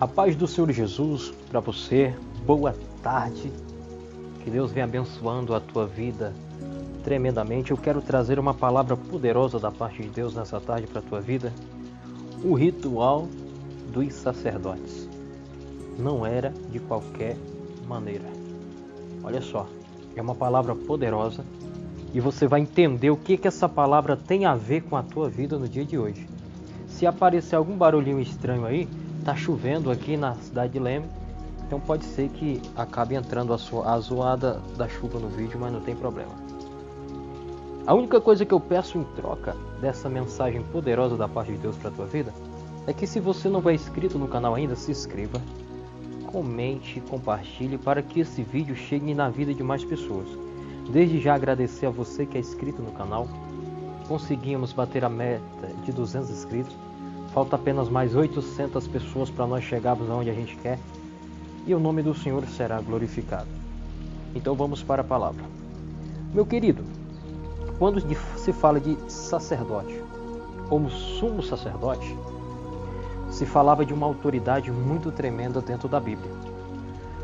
A paz do Senhor Jesus para você, boa tarde, que Deus venha abençoando a tua vida tremendamente. Eu quero trazer uma palavra poderosa da parte de Deus nessa tarde para a tua vida. O ritual dos sacerdotes não era de qualquer maneira. Olha só, é uma palavra poderosa e você vai entender o que essa palavra tem a ver com a tua vida no dia de hoje. Se aparecer algum barulhinho estranho aí, tá chovendo aqui na cidade de Leme, então pode ser que acabe entrando a zoada da chuva no vídeo, mas não tem problema. A única coisa que eu peço em troca dessa mensagem poderosa da parte de Deus para a tua vida é que, se você não é inscrito no canal ainda, se inscreva, comente, compartilhe para que esse vídeo chegue na vida de mais pessoas. Desde já agradecer a você que é inscrito no canal. Conseguimos bater a meta de 200 inscritos. Falta apenas mais 800 pessoas para nós chegarmos aonde a gente quer. E o nome do Senhor será glorificado. Então vamos para a palavra. Meu querido, quando se fala de sacerdote, como sumo sacerdote, se falava de uma autoridade muito tremenda dentro da Bíblia.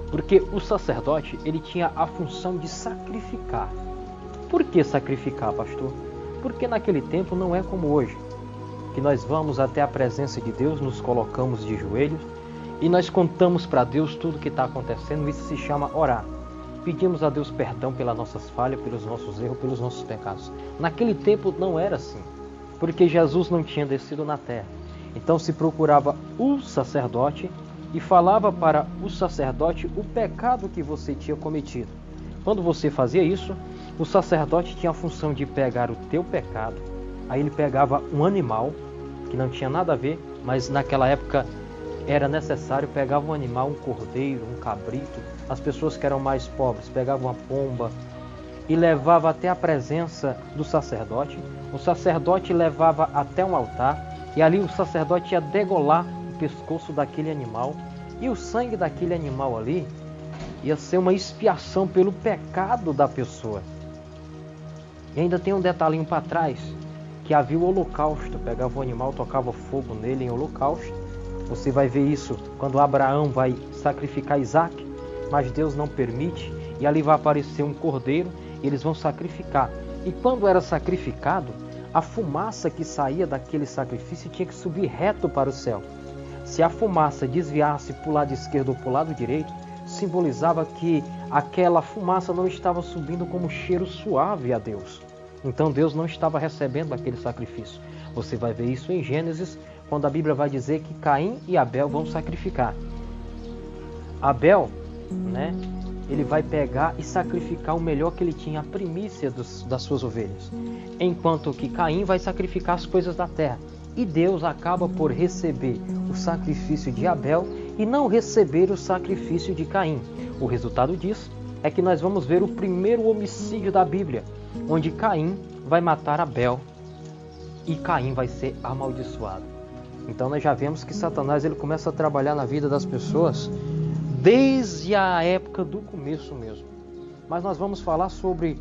Porque o sacerdote, ele tinha a função de sacrificar. Por que sacrificar, pastor? Porque naquele tempo não é como hoje, que nós vamos até a presença de Deus, nos colocamos de joelhos e nós contamos para Deus tudo o que está acontecendo. Isso se chama orar. Pedimos a Deus perdão pelas nossas falhas, pelos nossos erros, pelos nossos pecados. Naquele tempo não era assim, porque Jesus não tinha descido na terra. Então se procurava o sacerdote e falava para o sacerdote o pecado que você tinha cometido. Quando você fazia isso, o sacerdote tinha a função de pegar o teu pecado. Aí ele pegava um animal que não tinha nada a ver, mas naquela época era necessário, pegava um animal, um cordeiro, um cabrito. As pessoas que eram mais pobres pegavam uma pomba e levava até a presença do sacerdote. O sacerdote levava até um altar e ali o sacerdote ia degolar o pescoço daquele animal, e o sangue daquele animal ali ia ser uma expiação pelo pecado da pessoa. E ainda tem um detalhinho para trás, que havia o holocausto. Pegava o animal, tocava fogo nele em holocausto. Você vai ver isso quando Abraão vai sacrificar Isaac, mas Deus não permite, e ali vai aparecer um cordeiro e eles vão sacrificar. E quando era sacrificado, a fumaça que saía daquele sacrifício tinha que subir reto para o céu. Se a fumaça desviasse para o lado esquerdo ou para o lado direito, simbolizava que aquela fumaça não estava subindo como cheiro suave a Deus. Então Deus não estava recebendo aquele sacrifício. Você vai ver isso em Gênesis, quando a Bíblia vai dizer que Caim e Abel vão sacrificar. Abel, ele vai pegar e sacrificar o melhor que ele tinha, a primícia das suas ovelhas. Enquanto que Caim vai sacrificar as coisas da terra. E Deus acaba por receber o sacrifício de Abel e não receber o sacrifício de Caim. O resultado disso é que nós vamos ver o primeiro homicídio da Bíblia, onde Caim vai matar Abel e Caim vai ser amaldiçoado. Então nós já vemos que Satanás ele começa a trabalhar na vida das pessoas desde a época do começo mesmo. Mas nós vamos falar sobre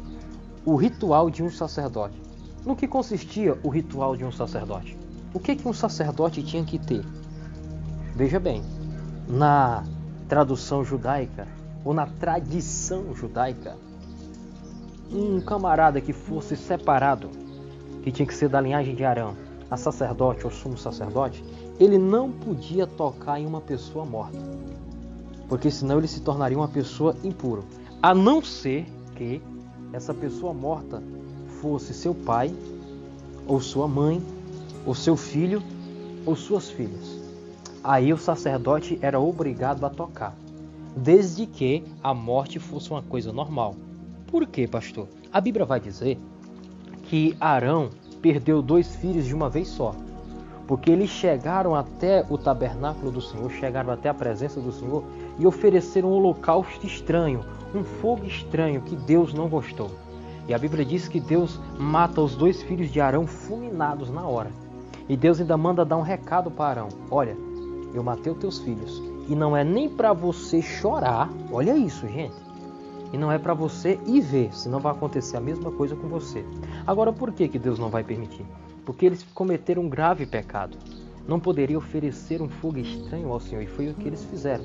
o ritual de um sacerdote. No que consistia o ritual de um sacerdote? O que um sacerdote tinha que ter? Veja bem, na tradução judaica, ou na tradição judaica, um camarada que fosse separado, que tinha que ser da linhagem de Arão, a sacerdote ou sumo sacerdote, ele não podia tocar em uma pessoa morta, porque senão ele se tornaria uma pessoa impura, a não ser que essa pessoa morta fosse seu pai, ou sua mãe, ou seu filho, ou suas filhas. Aí o sacerdote era obrigado a tocar, desde que a morte fosse uma coisa normal. Por quê, pastor? A Bíblia vai dizer que Arão perdeu 2 filhos de uma vez só, porque eles chegaram até o tabernáculo do Senhor, chegaram até a presença do Senhor e ofereceram um holocausto estranho, um fogo estranho que Deus não gostou. E a Bíblia diz que Deus mata os 2 filhos de Arão fulminados na hora. E Deus ainda manda dar um recado para Arão: olha, eu matei os teus filhos, e não é nem para você chorar, olha isso, gente, e não é para você ir ver, senão vai acontecer a mesma coisa com você. Agora, por que Deus não vai permitir? Porque eles cometeram um grave pecado. não poderia oferecer um fogo estranho ao Senhor, e foi o que eles fizeram,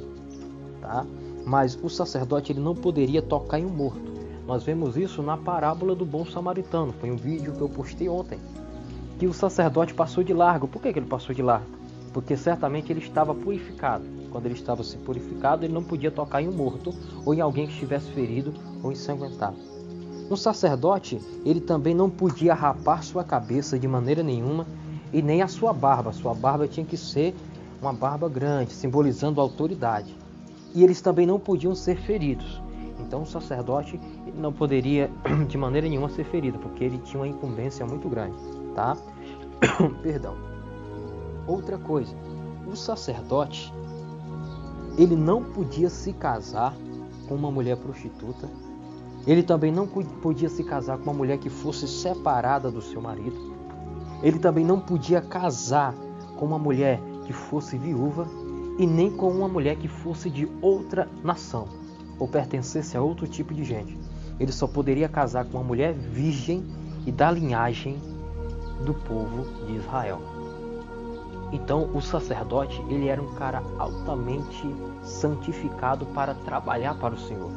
tá? Mas o sacerdote ele não poderia tocar em um morto. Nós vemos isso na parábola do bom samaritano, foi um vídeo que eu postei ontem, que o sacerdote passou de largo. Por que ele passou de largo? Porque certamente ele estava purificado. Quando ele estava se purificado, ele não podia tocar em um morto ou em alguém que estivesse ferido ou ensanguentado. Um sacerdote, ele também não podia rapar sua cabeça de maneira nenhuma e nem a sua barba. Sua barba tinha que ser uma barba grande, simbolizando a autoridade. E eles também não podiam ser feridos. Então o sacerdote não poderia de maneira nenhuma ser ferido, porque ele tinha uma incumbência muito grande, tá? Perdão. Outra coisa, o sacerdote, ele não podia se casar com uma mulher prostituta. Ele também não podia se casar com uma mulher que fosse separada do seu marido. Ele também não podia casar com uma mulher que fosse viúva e nem com uma mulher que fosse de outra nação ou pertencesse a outro tipo de gente. Ele só poderia casar com uma mulher virgem e da linhagem do povo de Israel. Então o sacerdote, ele era um cara altamente santificado para trabalhar para o Senhor.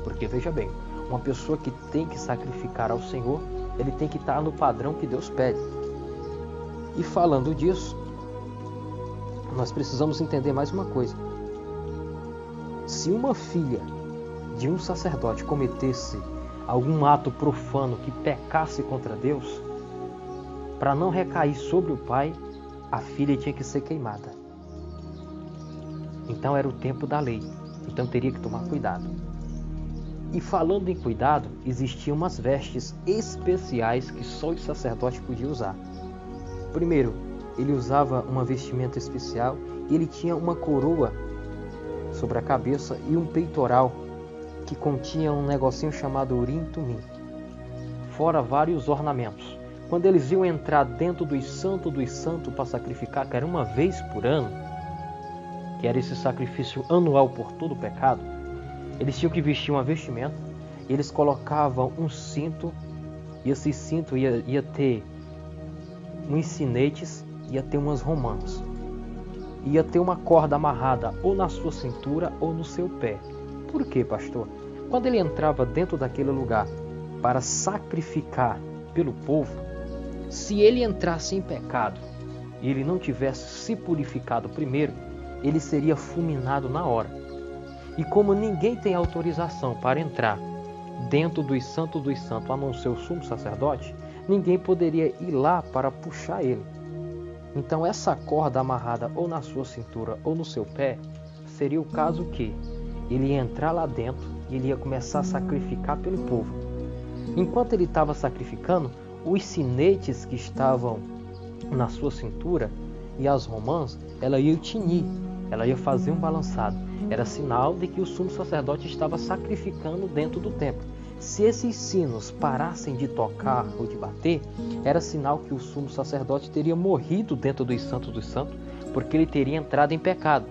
Porque veja bem, uma pessoa que tem que sacrificar ao Senhor, ele tem que estar no padrão que Deus pede. E falando disso, nós precisamos entender mais uma coisa. Se uma filha de um sacerdote cometesse algum ato profano que pecasse contra Deus, para não recair sobre o pai, a filha tinha que ser queimada. Então era o tempo da lei. Então teria que tomar cuidado. E falando em cuidado, existiam umas vestes especiais que só o sacerdote podia usar. Primeiro, ele usava uma vestimenta especial e ele tinha uma coroa sobre a cabeça e um peitoral que continha um negocinho chamado Urim Tumim, fora vários ornamentos. Quando eles iam entrar dentro dos santos para sacrificar, que era uma vez por ano, que era esse sacrifício anual por todo o pecado, eles tinham que vestir uma vestimenta, eles colocavam um cinto, e esse cinto ia ter uns sinetes, ia ter umas romãs, ia ter uma corda amarrada ou na sua cintura ou no seu pé. Por quê, pastor? Quando ele entrava dentro daquele lugar para sacrificar pelo povo, se ele entrasse em pecado e ele não tivesse se purificado primeiro, ele seria fulminado na hora. E como ninguém tem autorização para entrar dentro dos santos, a não ser o sumo sacerdote, ninguém poderia ir lá para puxar ele. Então essa corda amarrada ou na sua cintura ou no seu pé, seria o caso que ele ia entrar lá dentro e ele ia começar a sacrificar pelo povo. Enquanto ele estava sacrificando, os sinetes que estavam na sua cintura e as romãs, ela ia tinir, ela ia fazer um balançado. Era sinal de que o sumo sacerdote estava sacrificando dentro do templo. Se esses sinos parassem de tocar ou de bater, era sinal que o sumo sacerdote teria morrido dentro dos santos, porque ele teria entrado em pecado.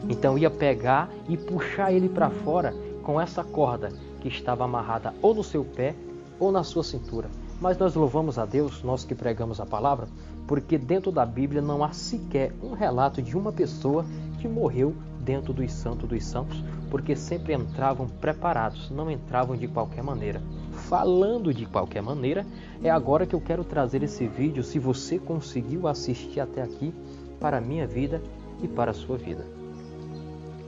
Então ia pegar e puxar ele para fora com essa corda que estava amarrada ou no seu pé ou na sua cintura. Mas nós louvamos a Deus, nós que pregamos a palavra, porque dentro da Bíblia não há sequer um relato de uma pessoa que morreu dentro dos santos, porque sempre entravam preparados, não entravam de qualquer maneira. Falando de qualquer maneira, é agora que eu quero trazer esse vídeo, se você conseguiu assistir até aqui, para a minha vida e para a sua vida.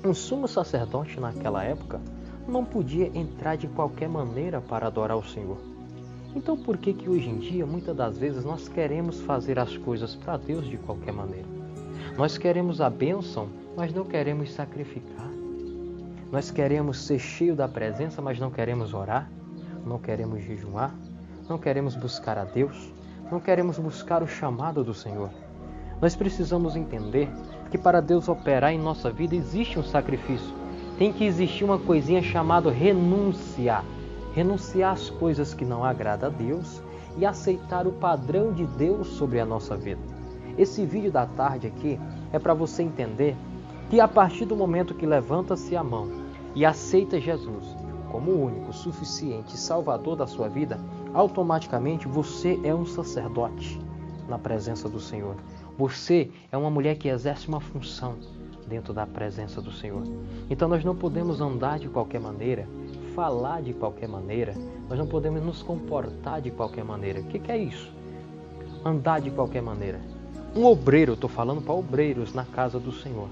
Um sumo sacerdote naquela época não podia entrar de qualquer maneira para adorar o Senhor. Então por que hoje em dia, muitas das vezes, nós queremos fazer as coisas para Deus de qualquer maneira? Nós queremos a bênção, mas não queremos sacrificar. Nós queremos ser cheios da presença, mas não queremos orar, não queremos jejuar, não queremos buscar a Deus, não queremos buscar o chamado do Senhor. Nós precisamos entender que para Deus operar em nossa vida existe um sacrifício. Tem que existir uma coisinha chamada renunciar. Renunciar às coisas que não agradam a Deus e aceitar o padrão de Deus sobre a nossa vida. Esse vídeo da tarde aqui é para você entender que a partir do momento que levanta-se a mão e aceita Jesus como o único, suficiente Salvador da sua vida, automaticamente você é um sacerdote na presença do Senhor. Você é uma mulher que exerce uma função dentro da presença do Senhor. Então nós não podemos andar de qualquer maneira, falar de qualquer maneira, nós não podemos nos comportar de qualquer maneira. O que é isso? Andar de qualquer maneira. Um obreiro, eu estou falando para obreiros na casa do Senhor.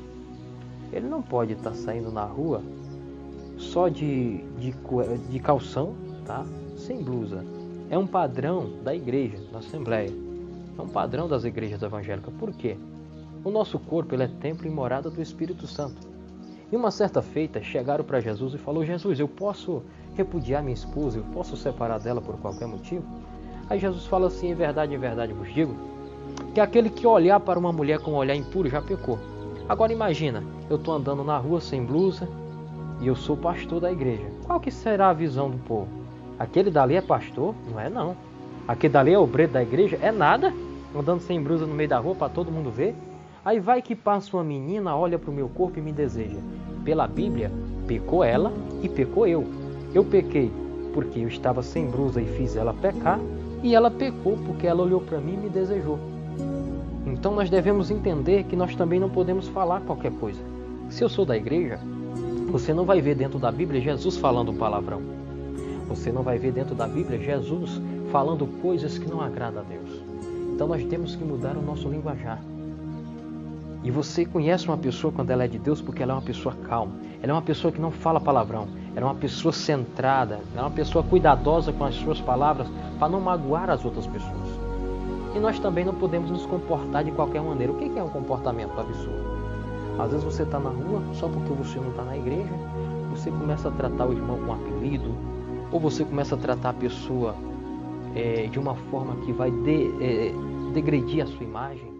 Ele não pode estar saindo na rua só de calção, tá? Sem blusa. É um padrão da igreja, da Assembleia. É um padrão das igrejas evangélicas. Por quê? O nosso corpo ele é templo e morada do Espírito Santo. E uma certa feita chegaram para Jesus e falou: Jesus, eu posso repudiar minha esposa? Eu posso separar dela por qualquer motivo? Aí Jesus fala assim: em verdade vos digo, que aquele que olhar para uma mulher com um olhar impuro já pecou. Agora imagina, eu estou andando na rua sem blusa e eu sou pastor da igreja. Qual que será a visão do povo? Aquele dali é pastor? Não é não. Aquele dali é obreiro da igreja? É nada. Andando sem blusa no meio da rua para todo mundo ver. Aí vai que passa uma menina, olha para o meu corpo e me deseja. Pela Bíblia, pecou ela e pecou eu. Eu pequei porque eu estava sem blusa e fiz ela pecar, e ela pecou porque ela olhou para mim e me desejou. Então nós devemos entender que nós também não podemos falar qualquer coisa. Se eu sou da igreja, você não vai ver dentro da Bíblia Jesus falando palavrão. Você não vai ver dentro da Bíblia Jesus falando coisas que não agradam a Deus. Então nós temos que mudar o nosso linguajar. E você conhece uma pessoa quando ela é de Deus porque ela é uma pessoa calma. Ela é uma pessoa que não fala palavrão. Ela é uma pessoa centrada. Ela é uma pessoa cuidadosa com as suas palavras para não magoar as outras pessoas. E nós também não podemos nos comportar de qualquer maneira. O que é um comportamento absurdo? Às vezes você está na rua, só porque você não está na igreja, você começa a tratar o irmão com um apelido, ou você começa a tratar a pessoa de uma forma que vai degredir a sua imagem.